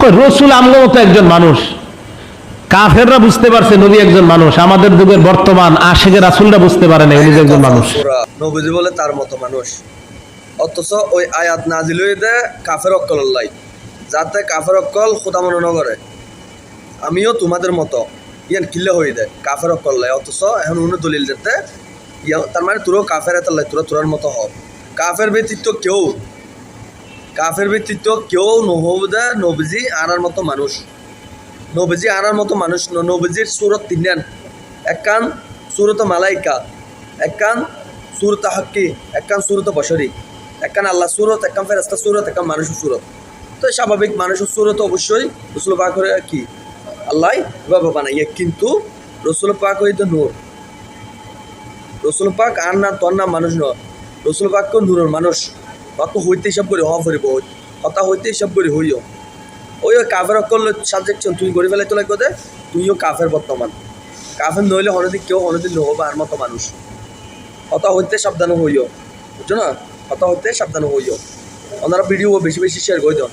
রসুল আমগো মতো একজন মানুষ, কাফেররা বুঝতে পারছে নবী একজন মানুষ, আমাদের যুগের বর্তমান আশিকের রাসূলরা বুঝতে পারে না উনি যে একজন মানুষ। নবীজি বলে তার মতো মানুষ, অথচ ওই আয়াত নাজিল হয়ে দেয় কাফের অক্কল লাই, যাতে কাফের অক্কল খোদা মনে না করে আমিও তোমাদের মতো ইয়ান কিল্লে হয়ে দেয় কাফের অক্কল লাই। অথচ এখন উনি দলিল দিতে তার মানে তোরও কাফের এত লাই, তোরা তোরার মতো হও। কাফের ব্যতীত কেউ নহব দে নবীজি আনার মতো মানুষ। নবীজি আনার মতো মানুষ নবীজির সুরত তিনজন, একখান সুরত মালাইকা, একখান সুরত হাক্কি, একখান সুরত বশরি, একখান আল্লাহ সুরত, একখান ফেরেস্তা সুরত, একখান মানুষের সুরত। তো স্বাভাবিক মানুষের সুরত অবশ্যই রসুল পাক করে কি আল্লাহ এভাবে বানাইয়ে, কিন্তু রসুল পাক হইতে নূর। রসুল পাক আর না তোর নাম মানুষ নয়, রসুল পাক নূরের মানুষ। বাক্য হইতে হিসাব করে হওয়া ফুরিব, হতা হইতে হিসাব করে হইও। ওই কাফের অকল সাবজেকশন তুই গড়ি ফেলাই তোলা কথা, তুইও কাফের বর্তমান। কাফের নইলে হনদিন কেউ হনদিন নহব আর মতো মানুষ। হতা হইতে সাবধান হইও, বুঝছো না? হতা হইতে সাবধান হইও। ওনারা ভিডিও বেশি বেশি শেয়ার করে দেন।